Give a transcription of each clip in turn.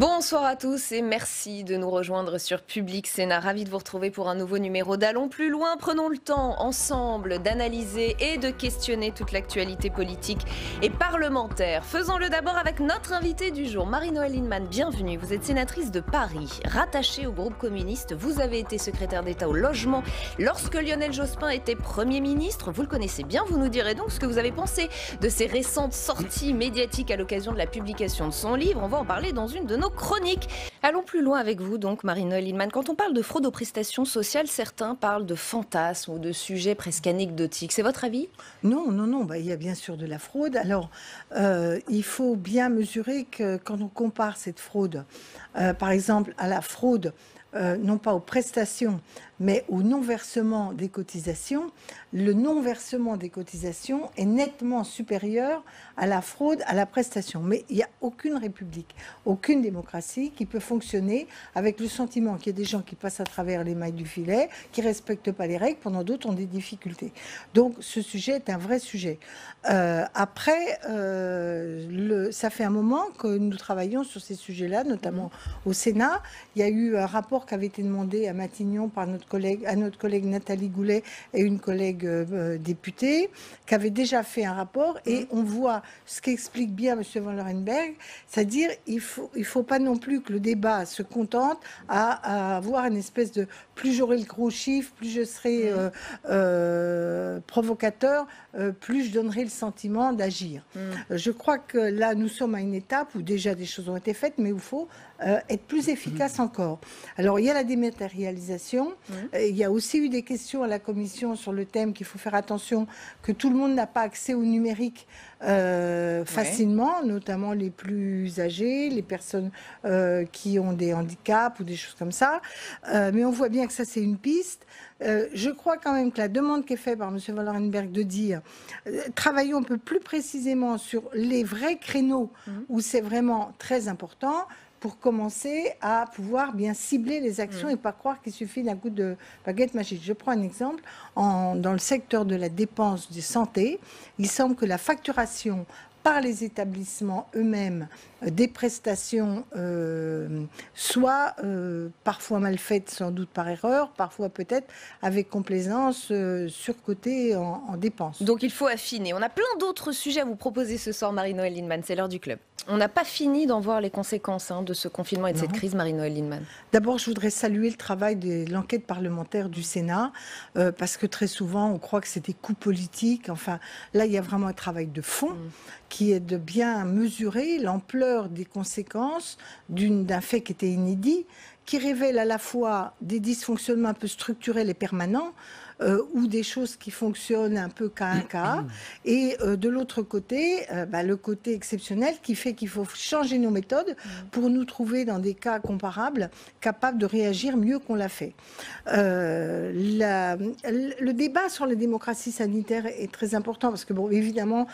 Bonsoir à tous et merci de nous rejoindre sur Public Sénat. Ravi de vous retrouver pour un nouveau numéro d'Allons plus loin. Prenons le temps ensemble d'analyser et de questionner toute l'actualité politique et parlementaire. Faisons-le d'abord avec notre invitée du jour, Marie-Noëlle Lienemann. Bienvenue. Vous êtes sénatrice de Paris, rattachée au groupe communiste. Vous avez été secrétaire d'État au logement lorsque Lionel Jospin était Premier ministre. Vous le connaissez bien. Vous nous direz donc ce que vous avez pensé de ces récentes sorties médiatiques à l'occasion de la publication de son livre. On va en parler dans une de nos chroniques. Allons plus loin avec vous, donc, Marie-Noëlle Lienemann. Quand on parle de fraude aux prestations sociales, certains parlent de fantasmes ou de sujets presque anecdotiques. C'est votre avis ? Non, non, non. Il y a bien sûr de la fraude. Alors, il faut bien mesurer que quand on compare cette fraude, par exemple, à la fraude, non pas aux prestations, mais au non-versement des cotisations, le non-versement des cotisations est nettement supérieur à la fraude à la prestation. Mais il n'y a aucune république, aucune démocratie qui peut fonctionner avec le sentiment qu'il y a des gens qui passent à travers les mailles du filet, qui ne respectent pas les règles, pendant d'autres ont des difficultés. Donc ce sujet est un vrai sujet. Après, ça fait un moment que nous travaillons sur ces sujets-là, notamment au Sénat. Il y a eu un rapport qui avait été demandé à Matignon par notre collègue Nathalie Goulet et une collègue députée, qui avait déjà fait un rapport, et on voit ce qu'explique bien M. Van Lorenberg, c'est-à-dire il faut pas non plus que le débat se contente à avoir une espèce de plus j'aurai le gros chiffre, plus je serai provocateur, plus je donnerai le sentiment d'agir. Je crois que là, nous sommes à une étape où déjà des choses ont été faites, mais où il faut être plus efficace encore. Alors, il y a la dématérialisation. Il y a aussi eu des questions à la Commission sur le thème qu'il faut faire attention que tout le monde n'a pas accès au numérique facilement, notamment les plus âgés, les personnes qui ont des handicaps ou des choses comme ça. Mais on voit bien que ça, c'est une piste. Je crois quand même que la demande qui est faite par M. Van Lorenberg de dire travaillons un peu plus précisément sur les vrais créneaux où c'est vraiment très important, pour commencer à pouvoir bien cibler les actions et pas croire qu'il suffit d'un coup de baguette magique. Je prends un exemple. Dans le secteur de la dépense de santé, il semble que la facturation par les établissements eux-mêmes des prestations soit parfois mal faites, sans doute par erreur, parfois peut-être avec complaisance, surcotée en dépenses. Donc il faut affiner. On a plein d'autres sujets à vous proposer ce soir, Marie-Noëlle Lienemann. C'est l'heure du club. On n'a pas fini d'en voir les conséquences de ce confinement et de cette crise, Marie-Noëlle Lienemann. D'abord, je voudrais saluer le travail de l'enquête parlementaire du Sénat, parce que très souvent, on croit que c'est des coups politiques. Enfin, là, il y a vraiment un travail de fond qui est de bien mesurer l'ampleur des conséquences d'un fait qui était inédit, qui révèle à la fois des dysfonctionnements un peu structurels et permanents, ou des choses qui fonctionnent un peu cas un cas, et de l'autre côté, le côté exceptionnel qui fait qu'il faut changer nos méthodes pour nous trouver dans des cas comparables, capables de réagir mieux qu'on l'a fait. Le débat sur la démocratie sanitaire est très important, parce que, bon, évidemment,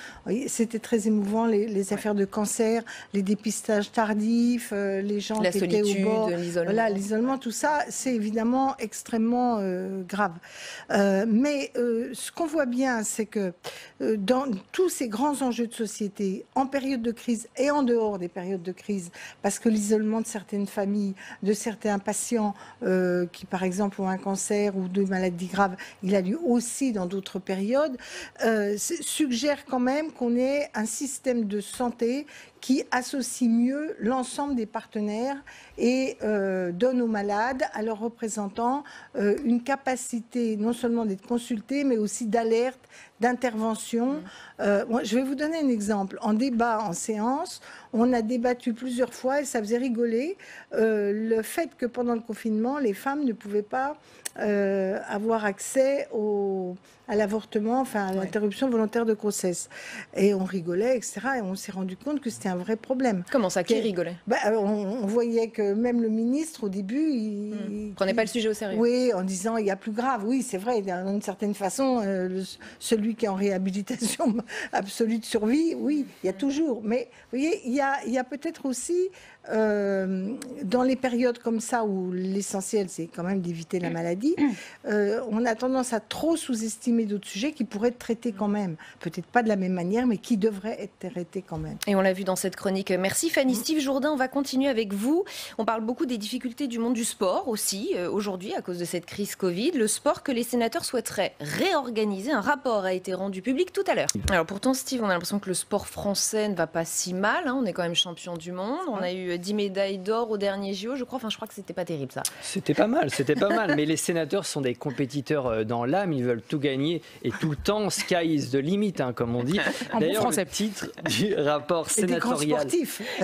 c'était très émouvant, les affaires de cancer, les dépistages tardifs, les gens qui étaient au bord, l'isolement, tout ça, c'est évidemment extrêmement grave. Mais ce qu'on voit bien, c'est que dans tous ces grands enjeux de société, en période de crise et en dehors des périodes de crise, parce que l'isolement de certaines familles, de certains patients qui, par exemple, ont un cancer ou de maladies graves, il a lieu aussi dans d'autres périodes, suggère quand même qu'on ait un système de santé qui associe mieux l'ensemble des partenaires et donne aux malades, à leurs représentants, une capacité non seulement d'être consultés, mais aussi d'alerte, d'intervention. Je vais vous donner un exemple. En débat, en séance, on a débattu plusieurs fois, et ça faisait rigoler, le fait que pendant le confinement, les femmes ne pouvaient pas avoir accès à l'avortement, enfin à l'interruption volontaire de grossesse. Et on rigolait, etc. Et on s'est rendu compte que c'était un vrai problème. Comment ça, qui rigolait ? On voyait que même le ministre, au début, il prenait pas le sujet au sérieux. Oui, en disant il y a plus grave. Oui, c'est vrai, d'une certaine façon, celui qui est en réhabilitation absolue de survie, oui, il y a toujours. Mais vous voyez, il y a peut-être aussi dans les périodes comme ça où l'essentiel c'est quand même d'éviter la maladie, on a tendance à trop sous-estimer d'autres sujets qui pourraient être traités quand même. Peut-être pas de la même manière, mais qui devraient être traités quand même. Et on l'a vu dans cette chronique. Merci Fanny. Steve Jourdain, on va continuer avec vous. On parle beaucoup des difficultés du monde du sport aussi, aujourd'hui, à cause de cette crise Covid. Le sport que les sénateurs souhaiteraient réorganiser. Un rapport a été rendu public tout à l'heure. Alors pourtant, Steve, on a l'impression que le sport français ne va pas si mal. On est quand même champion du monde. On a eu 10 médailles d'or au dernier JO, je crois. Enfin, je crois que c'était pas terrible, ça. C'était pas mal. Mais les sénateurs sont des compétiteurs dans l'âme. Ils veulent tout gagner et tout le temps. Sky is the limit, comme on dit. D'ailleurs, le titre du rapport sénatorial...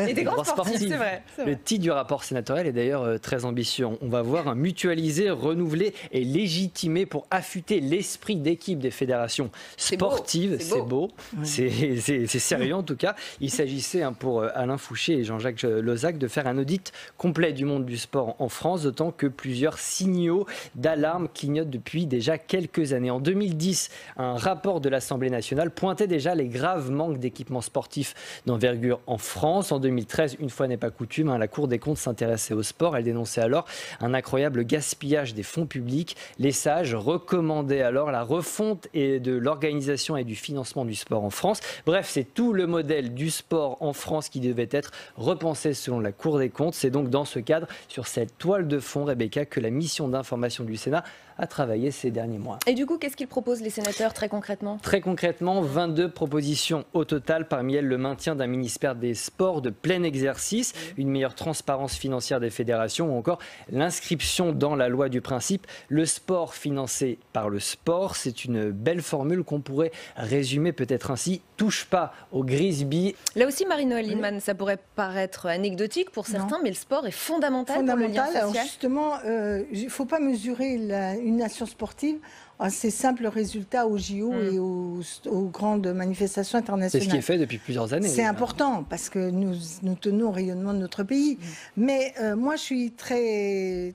Et des grands sportifs, c'est vrai. Le titre du rapport sénatorial est d'ailleurs très ambitieux. On va voir mutualiser, renouveler et légitimer pour affûter l'esprit d'équipe des fédérations sportives. C'est beau. C'est sérieux en tout cas. Il s'agissait pour Alain Fouché et Jean-Jacques Lozach de faire un audit complet du monde du sport en France, d'autant que plusieurs signaux d'alarme clignotent depuis déjà quelques années. En 2010, un rapport de l'Assemblée nationale pointait déjà les graves manques d'équipements sportifs d'envergure en France. En 2013, une fois n'est pas coutume, la Cour des comptes s'intéressait au sport. Elle dénonçait alors un incroyable gaspillage des fonds publics. Les sages recommandaient alors la refonte de l'organisation et du financement du sport en France. Bref, c'est tout le modèle du sport en France qui devait être repensé selon la Cour des comptes. C'est donc dans ce cadre, sur cette toile de fond, Rebecca, que la mission d'information du Sénat a travaillé ces derniers mois. Et du coup, qu'est-ce qu'ils proposent les sénateurs très concrètement ? Très concrètement, 22 propositions au total, parmi elles le maintien d'un ministère des Sports de plein exercice, une meilleure transparence financière des fédérations ou encore l'inscription dans la loi du principe le sport financé par le sport. C'est une belle formule qu'on pourrait résumer peut-être ainsi: touche pas au Grisby. Là aussi, Marie-Noëlle Lienemann, ça pourrait paraître anecdotique pour certains, mais le sport est fondamental pour le lien social. Alors justement, il ne faut pas mesurer une nation sportive à ces simples résultats aux JO et aux grandes manifestations internationales. C'est ce qui est fait depuis plusieurs années. C'est important parce que nous tenons au rayonnement de notre pays. Mais moi, je suis très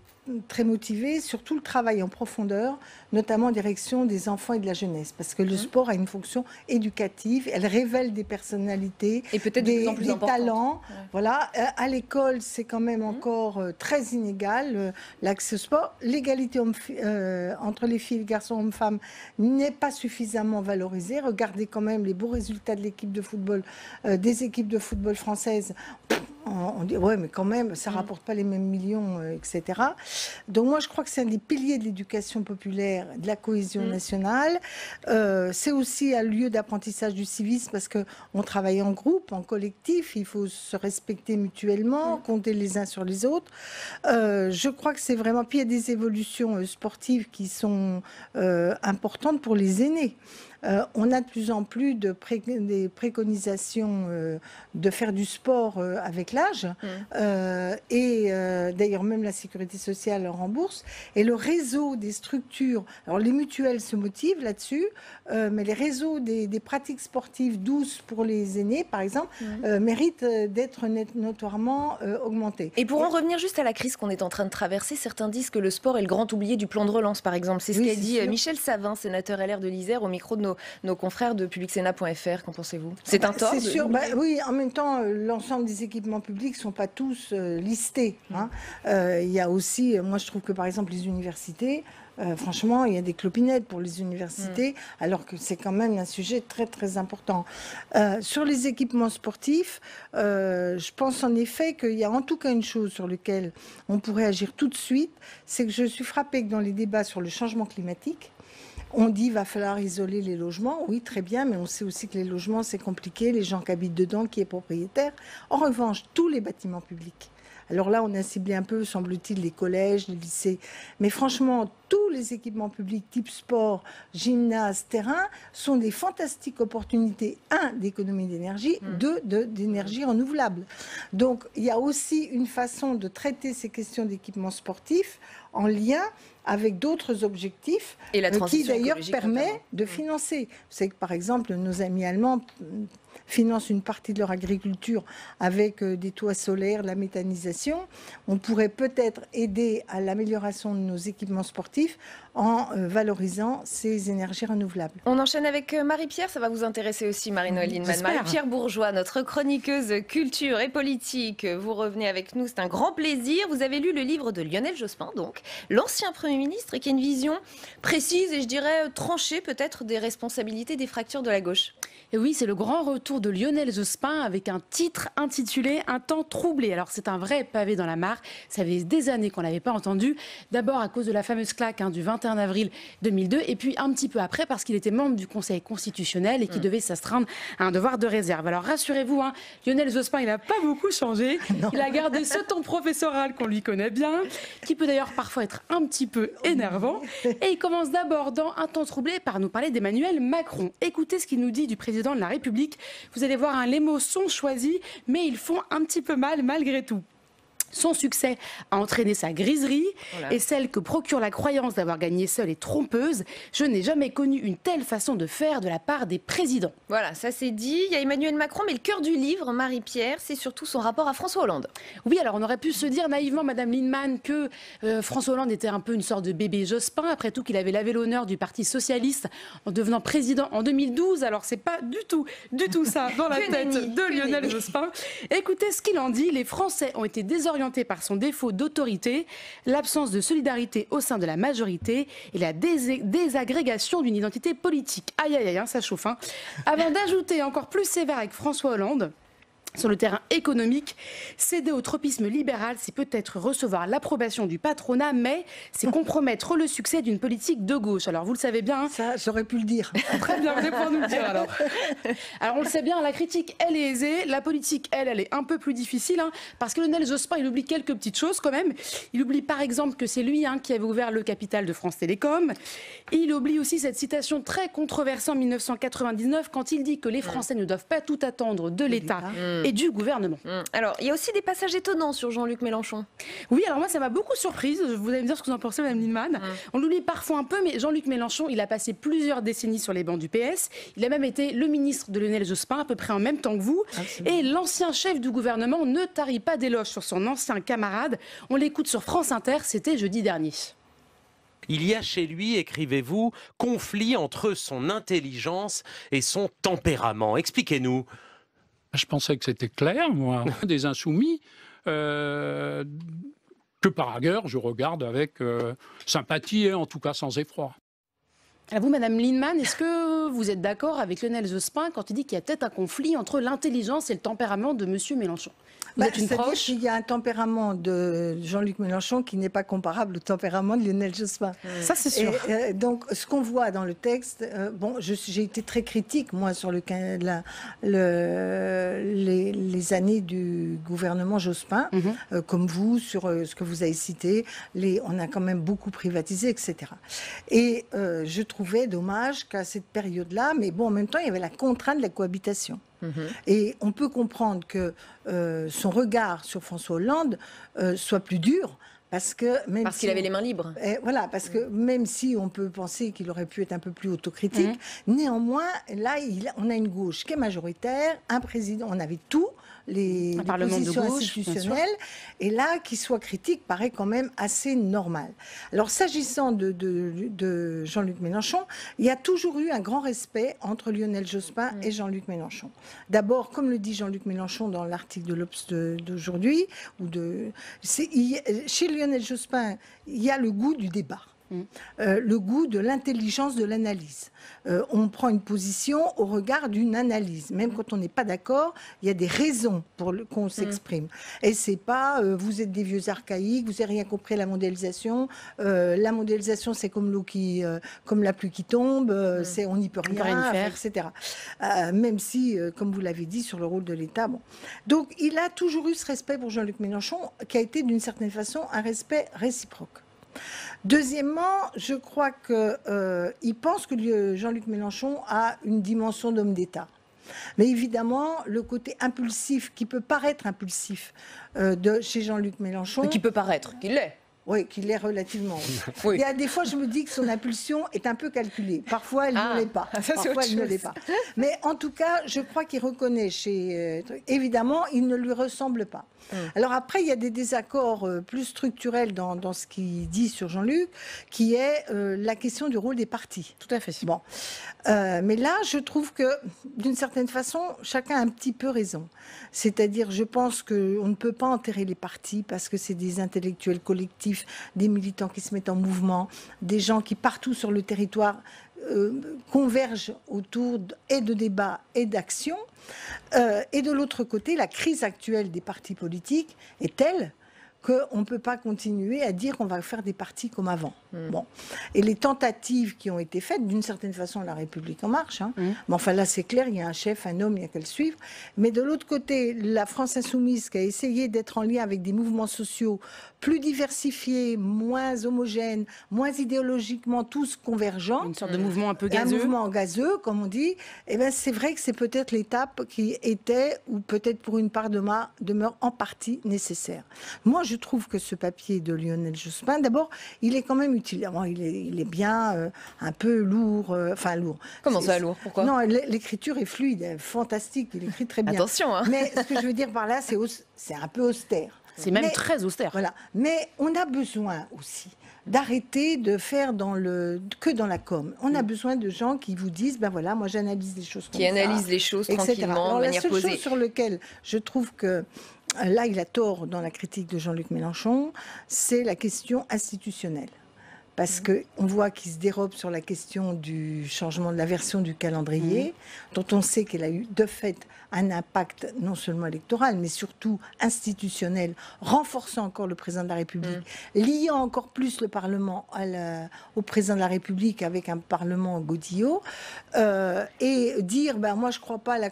motivée sur tout le travail en profondeur, notamment en direction des enfants et de la jeunesse, parce que le sport a une fonction éducative, elle révèle des personnalités, et peut-être des talents. Ouais. Voilà. À l'école, c'est quand même encore très inégal, l'accès au sport. L'égalité entre les filles et les garçons, hommes-femmes, n'est pas suffisamment valorisée. Regardez quand même les beaux résultats de l'équipe de football, des équipes de football françaises. On dit, ouais, mais quand même, ça ne rapporte pas les mêmes millions, etc. Donc moi, je crois que c'est un des piliers de l'éducation populaire, de la cohésion nationale. C'est aussi un lieu d'apprentissage du civisme parce qu'on travaille en groupe, en collectif. Il faut se respecter mutuellement, compter les uns sur les autres. Je crois que c'est vraiment... Puis il y a des évolutions sportives qui sont importantes pour les aînés. On a de plus en plus des préconisations de faire du sport avec l'âge. D'ailleurs, même la sécurité sociale rembourse. Et le réseau des structures, alors les mutuelles se motivent là-dessus, mais les réseaux des pratiques sportives douces pour les aînés, par exemple, méritent d'être notoirement augmentés. Et pour en revenir juste à la crise qu'on est en train de traverser, certains disent que le sport est le grand oublié du plan de relance, par exemple. C'est ce qu'a dit Michel Savin, sénateur LR de l'Isère, au micro de nos confrères de publicsénat.fr. Qu'en pensez-vous ? C'est un tort ? C'est sûr. Oui, en même temps, l'ensemble des équipements publics ne sont pas tous listés. Il y a aussi, moi je trouve que par exemple les universités, franchement, il y a des clopinettes pour les universités, alors que c'est quand même un sujet très très important. Sur les équipements sportifs, je pense en effet qu'il y a en tout cas une chose sur laquelle on pourrait agir tout de suite, c'est que je suis frappée que dans les débats sur le changement climatique, on dit qu'il va falloir isoler les logements. Oui, très bien, mais on sait aussi que les logements, c'est compliqué, les gens qui habitent dedans, qui est propriétaire. En revanche, tous les bâtiments publics. Alors là, on a ciblé un peu, semble-t-il, les collèges, les lycées. Mais franchement, tous les équipements publics type sport, gymnase, terrain, sont des fantastiques opportunités, d'économie d'énergie, d'énergie renouvelable. Donc, il y a aussi une façon de traiter ces questions d'équipements sportifs en lien avec d'autres objectifs qui d'ailleurs permet de financer. Vous savez que par exemple, nos amis allemands financent une partie de leur agriculture avec des toits solaires, la méthanisation. On pourrait peut-être aider à l'amélioration de nos équipements sportifs en valorisant ces énergies renouvelables. On enchaîne avec Marie-Pierre, ça va vous intéresser aussi, Marie-Noëlle Lienemann. Marie-Pierre Bourgeois, notre chroniqueuse culture et politique. Vous revenez avec nous, c'est un grand plaisir. Vous avez lu le livre de Lionel Jospin, donc, l'ancien Premier ministre, qui a une vision précise et je dirais tranchée peut-être des responsabilités des fractures de la gauche. Et oui, c'est le grand retour de Lionel Jospin avec un titre intitulé « Un temps troublé ». Alors c'est un vrai pavé dans la mare, ça fait des années qu'on ne l'avait pas entendu. D'abord à cause de la fameuse claque du 21 avril 2002 et puis un petit peu après parce qu'il était membre du Conseil constitutionnel et qu'il devait s'astreindre à un devoir de réserve. Alors rassurez-vous, Lionel Jospin, il n'a pas beaucoup changé. Il a gardé ce ton professoral qu'on lui connaît bien, qui peut d'ailleurs parfois être un petit peu énervant. Et il commence d'abord dans Un temps troublé par nous parler d'Emmanuel Macron. Écoutez ce qu'il nous dit du président de la République. Vous allez voir, les mots sont choisis, mais ils font un petit peu mal malgré tout. Son succès a entraîné sa griserie et celle que procure la croyance d'avoir gagné seule est trompeuse. Je n'ai jamais connu une telle façon de faire de la part des présidents. Voilà, ça c'est dit. Il y a Emmanuel Macron, mais le cœur du livre, Marie-Pierre, c'est surtout son rapport à François Hollande. Oui, alors on aurait pu se dire naïvement, Madame Lienemann, que François Hollande était un peu une sorte de bébé Jospin, après tout qu'il avait lavé l'honneur du Parti socialiste en devenant président en 2012. Alors c'est pas du tout ça dans la tête de Lionel Jospin. Écoutez ce qu'il en dit. Les Français ont été désorientés par son défaut d'autorité, l'absence de solidarité au sein de la majorité et la désagrégation d'une identité politique. Aïe, aïe, aïe, ça chauffe. Avant d'ajouter encore plus sévère avec François Hollande, sur le terrain économique, céder au tropisme libéral, c'est peut-être recevoir l'approbation du patronat, mais c'est compromettre le succès d'une politique de gauche. Alors vous le savez bien. Ça, j'aurais pu le dire. Très bien, vous allez pouvoir nous le dire alors. Alors on le sait bien, la critique, elle est aisée. La politique, elle est un peu plus difficile. Parce que Lionel Jospin, il oublie quelques petites choses quand même. Il oublie par exemple que c'est lui qui avait ouvert le capital de France Télécom. Et il oublie aussi cette citation très controversée en 1999 quand il dit que les Français ne doivent pas tout attendre de l'État et du gouvernement. Alors, il y a aussi des passages étonnants sur Jean-Luc Mélenchon. Oui, alors moi, ça m'a beaucoup surprise. Vous allez me dire ce que vous en pensez, Mme Lienemann. On l'oublie parfois un peu, mais Jean-Luc Mélenchon, il a passé plusieurs décennies sur les bancs du PS. Il a même été le ministre de Lionel Jospin, à peu près en même temps que vous. Absolument. Et l'ancien chef du gouvernement ne tarit pas d'éloges sur son ancien camarade. On l'écoute sur France Inter, c'était jeudi dernier. Il y a chez lui, écrivez-vous, conflit entre son intelligence et son tempérament. Expliquez-nous. Je pensais que c'était clair, moi, des insoumis, que par ailleurs je regarde avec sympathie et en tout cas sans effroi. À vous, Madame Lienemann, est-ce que vous êtes d'accord avec Lionel Jospin quand il dit qu'il y a peut-être un conflit entre l'intelligence et le tempérament de Monsieur Mélenchon? C'est-à-dire qu'il y a un tempérament de Jean-Luc Mélenchon qui n'est pas comparable au tempérament de Lionel Jospin. Ça, c'est sûr. Et, donc, ce qu'on voit dans le texte, j'ai été très critique, moi, sur les années du gouvernement Jospin, comme vous, sur ce que vous avez cité. On a quand même beaucoup privatisé, etc. Et je trouvais dommage qu'à cette période-là, mais bon, en même temps, il y avait la contrainte de la cohabitation. Et on peut comprendre que son regard sur François Hollande soit plus dur. Parce qu'il avait les mains libres. Voilà, parce que même si on peut penser qu'il aurait pu être un peu plus autocritique, néanmoins, là, on a une gauche qui est majoritaire, un président, on avait tout, les positions institutionnelles, et là, qu'il soit critique paraît quand même assez normal. Alors, s'agissant de Jean-Luc Mélenchon, il y a toujours eu un grand respect entre Lionel Jospin et Jean-Luc Mélenchon. D'abord, comme le dit Jean-Luc Mélenchon dans l'article de l'Obs d'aujourd'hui, chez Lionel Jospin, il y a le goût du débat. Le goût de l'intelligence de l'analyse. On prend une position au regard d'une analyse. Même quand on n'est pas d'accord, il y a des raisons pour qu'on s'exprime. Et c'est pas vous êtes des vieux archaïques, vous n'avez rien compris à la mondialisation. La mondialisation, c'est comme l'eau comme la pluie qui tombe, on n'y peut rien faire, etc. Même si, comme vous l'avez dit, sur le rôle de l'État. Bon. Donc, il a toujours eu ce respect pour Jean-Luc Mélenchon, qui a été d'une certaine façon un respect réciproque. Deuxièmement, je crois qu'il pense que Jean-Luc Mélenchon a une dimension d'homme d'État. Mais évidemment, le côté impulsif, qui peut paraître impulsif chez Jean-Luc Mélenchon... Qui peut paraître, qu'il l'est. Oui, qu'il est relativement. Oui. Il y a des fois, je me dis que son impulsion est un peu calculée. Parfois, elle ne l'est pas. Parfois, elle ne l'est pas. Mais en tout cas, je crois qu'il reconnaît chez... évidemment, il ne lui ressemble pas. Alors après, il y a des désaccords plus structurels dans ce qu'il dit sur Jean-Luc, qui est la question du rôle des partis. Tout à fait. Bon. Mais là, je trouve que, d'une certaine façon, chacun a un petit peu raison. C'est-à-dire, je pense qu'on ne peut pas enterrer les partis parce que c'est des intellectuels collectifs, des militants qui se mettent en mouvement, des gens qui, partout sur le territoire, convergent autour de débats et d'actions. Et de l'autre côté, la crise actuelle des partis politiques est telle qu'on ne peut pas continuer à dire qu'on va faire des partis comme avant. Bon. Et les tentatives qui ont été faites, d'une certaine façon, la République en marche. Mais enfin, là, c'est clair, il y a un chef, un homme, il y a qu'à le suivre. Mais de l'autre côté, la France insoumise, qui a essayé d'être en lien avec des mouvements sociaux plus diversifiés, moins homogènes, moins idéologiquement tous convergents. Une sorte de mouvement un peu gazeux. Un mouvement gazeux, comme on dit. Eh bien, c'est vrai que c'est peut-être l'étape qui était, ou peut-être pour une part demeure en partie nécessaire. Moi, je trouve que ce papier de Lionel Jospin, d'abord, il est quand même utile. Bon, il est bien un peu lourd. Enfin, lourd. Comment ça, lourd? Pourquoi? Non, l'écriture est fluide, elle est fantastique. Il écrit très bien. Attention, hein. Mais ce que je veux dire par là, c'est un peu austère. C'est même très austère. Voilà. Mais on a besoin aussi d'arrêter de faire que dans la com. On a besoin de gens qui vous disent, ben voilà, moi j'analyse les choses comme ça. Qui analysent les choses tranquillement, de manière posée. La seule chose sur laquelle je trouve que là, il a tort dans la critique de Jean-Luc Mélenchon, c'est la question institutionnelle. Parce qu'on voit qu'il se dérobe sur la question du changement de la version du calendrier, dont on sait qu'elle a eu de fait un impact non seulement électoral, mais surtout institutionnel, renforçant encore le président de la République, liant encore plus le Parlement au président de la République avec un Parlement godillot, et dire, ben, moi je ne crois pas à la...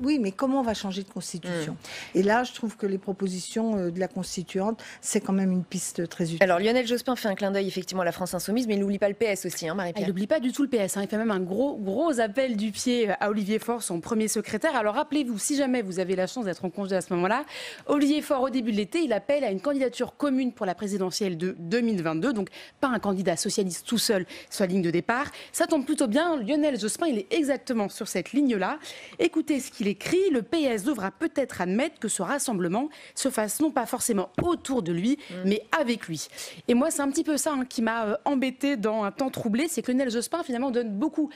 Oui, mais comment on va changer de constitution? Et là, je trouve que les propositions de la constituante, c'est quand même une piste très utile. Alors Lionel Jospin fait un clin d'œil effectivement à la France insoumise, mais il n'oublie pas le PS aussi, hein, Marie-Pierre. Il n'oublie pas du tout le PS. Il fait même un gros appel du pied à Olivier Faure, son premier secrétaire. Alors rappelez-vous, si jamais vous avez la chance d'être en congé à ce moment-là, Olivier Faure, au début de l'été, il appelle à une candidature commune pour la présidentielle de 2022. Donc pas un candidat socialiste tout seul sur la ligne de départ. Ça tombe plutôt bien. Lionel Jospin, il est exactement sur cette ligne-là. Écoutez ce qu'il écrit. Le PS devra peut-être admettre que ce rassemblement se fasse non pas forcément autour de lui, mais avec lui. Et moi, c'est un petit peu ça qui m'a embêté dans un temps troublé, c'est que Lionel Jospin finalement donne beaucoup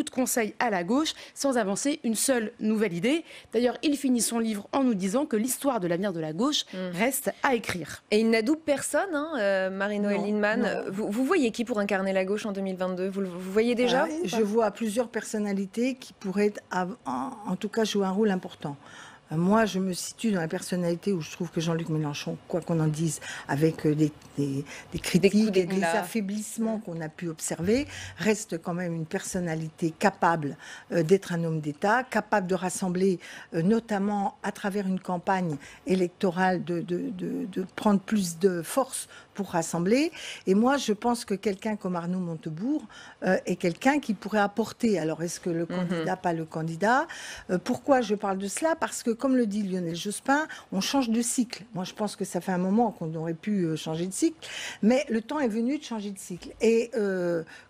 de conseils à la gauche sans avancer une seule nouvelle idée. D'ailleurs, il finit son livre en nous disant que l'histoire de l'avenir de la gauche reste à écrire. Et il n'adoube personne, Marie-Noëlle Lienemann. Vous voyez qui pour incarner la gauche en 2022? Vous voyez déjà? Je vois plusieurs personnalités qui pourraient en tout cas jouer un rôle important. Moi, je me situe dans la personnalité où je trouve que Jean-Luc Mélenchon, quoi qu'on en dise, avec des critiques et des affaiblissements qu'on a pu observer, reste quand même une personnalité capable d'être un homme d'État, capable de rassembler, notamment à travers une campagne électorale, de prendre plus de force pour rassembler. Et moi, je pense que quelqu'un comme Arnaud Montebourg est quelqu'un qui pourrait apporter. Alors, est-ce que le candidat, pas le candidat? Pourquoi je parle de cela? Parce que, comme le dit Lionel Jospin, on change de cycle. Moi, je pense que ça fait un moment qu'on aurait pu changer de cycle, mais le temps est venu de changer de cycle. Et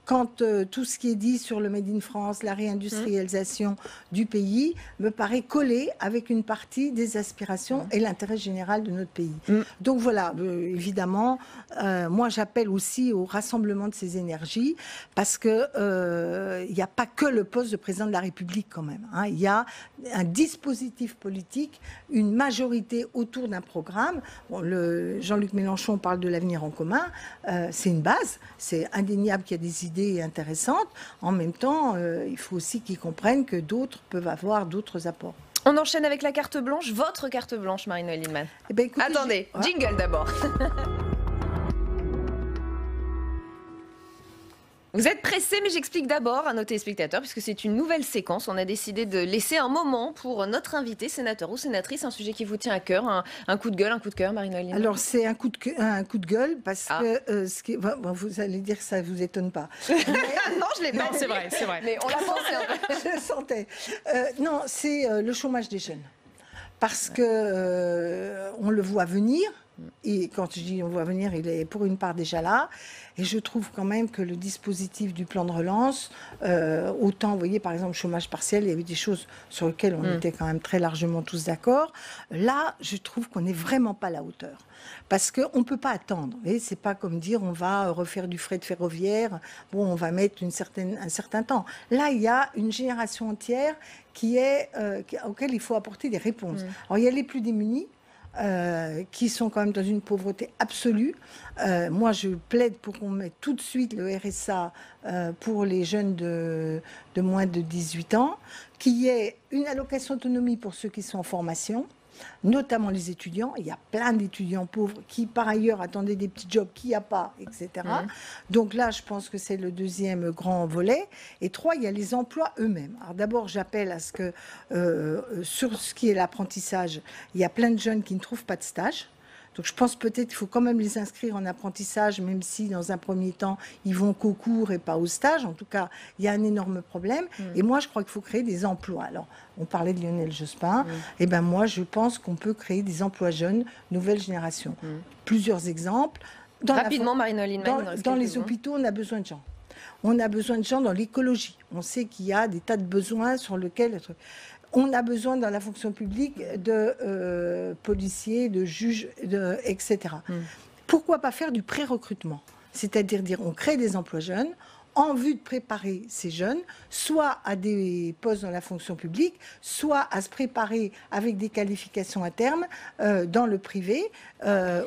quand tout ce qui est dit sur le Made in France, la réindustrialisation du pays, me paraît collé avec une partie des aspirations et l'intérêt général de notre pays. Donc voilà, évidemment, moi j'appelle aussi au rassemblement de ces énergies, parce que il n'y a pas que le poste de président de la République quand même. Il y a un dispositif politique, une majorité autour d'un programme. Bon, Jean-Luc Mélenchon parle de l'avenir en commun, c'est une base, c'est indéniable qu'il y a des idées intéressantes. En même temps, il faut aussi qu'ils comprennent que d'autres peuvent avoir d'autres apports. On enchaîne avec la carte blanche, votre carte blanche, Marie-Noëlle Lienemann. Eh bien, écoutez, attendez, jingle d'abord. Vous êtes pressé, mais j'explique d'abord à nos téléspectateurs, puisque c'est une nouvelle séquence. On a décidé de laisser un moment pour notre invité, sénateur ou sénatrice, un sujet qui vous tient à cœur, un coup de gueule, un coup de cœur, Marie-Noëlle Lienemann. Alors, c'est un coup de gueule, parce que vous allez dire que ça ne vous étonne pas. Mais, non, je l'ai pas dit. C'est vrai. Mais on l'a pensé un peu. Je le sentais. Non, c'est le chômage des jeunes. Parce que on le voit venir Et quand je dis on voit venir, il est pour une part déjà là. Et je trouve quand même que le dispositif du plan de relance, autant, vous voyez, par exemple, chômage partiel, il y avait des choses sur lesquelles on était quand même très largement tous d'accord. Là, je trouve qu'on n'est vraiment pas à la hauteur. Parce qu'on ne peut pas attendre. C'est pas comme dire on va refaire du fret ferroviaire, bon, on va mettre un certain temps. Là, il y a une génération entière auquel il faut apporter des réponses. Alors, il y a les plus démunis, qui sont quand même dans une pauvreté absolue. Moi, je plaide pour qu'on mette tout de suite le RSA pour les jeunes de moins de 18 ans, qu'il y ait une allocation autonomie pour ceux qui sont en formation, notamment les étudiants. Il y a plein d'étudiants pauvres qui, par ailleurs, attendaient des petits jobs qu'il n'y a pas, etc. Donc là, je pense que c'est le deuxième grand volet. Et 3, il y a les emplois eux-mêmes. Alors d'abord, j'appelle à ce que, sur ce qui est l'apprentissage, il y a plein de jeunes qui ne trouvent pas de stage. Donc je pense peut-être qu'il faut quand même les inscrire en apprentissage, même si dans un premier temps, ils vont qu'au cours et pas au stage. En tout cas, il y a un énorme problème. Et moi, je crois qu'il faut créer des emplois. Alors, on parlait de Lionel Jospin. Et ben moi, je pense qu'on peut créer des emplois jeunes, nouvelle génération. Plusieurs exemples. Rapidement, Marie-Noëlle Lienemann. Dans les hôpitaux, on a besoin de gens. On a besoin de gens dans l'écologie. On sait qu'il y a des tas de besoins sur lesquels... On a besoin dans la fonction publique de policiers, de juges, etc. Pourquoi pas faire du pré-recrutement? C'est-à-dire dire on crée des emplois jeunes en vue de préparer ces jeunes, soit à des postes dans la fonction publique, soit à se préparer avec des qualifications à terme dans le privé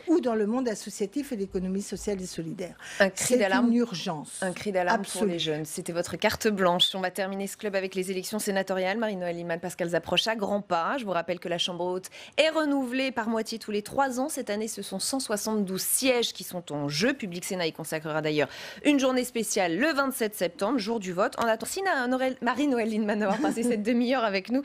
ou dans le monde associatif et l'économie sociale et solidaire. Un cri d'alarme. C'est une urgence. Un cri d'alarme pour les jeunes. C'était votre carte blanche. On va terminer ce club avec les élections sénatoriales. Marie-Noëlle Lienemann, Pascal Zaproche à grands pas. Je vous rappelle que la Chambre haute est renouvelée par moitié tous les 3 ans. Cette année, ce sont 172 sièges qui sont en jeu. Public Sénat y consacrera d'ailleurs une journée spéciale le 27 septembre, jour du vote. En attendant, Marie-Noëlle Lienemann d'avoir passé cette demi-heure avec nous.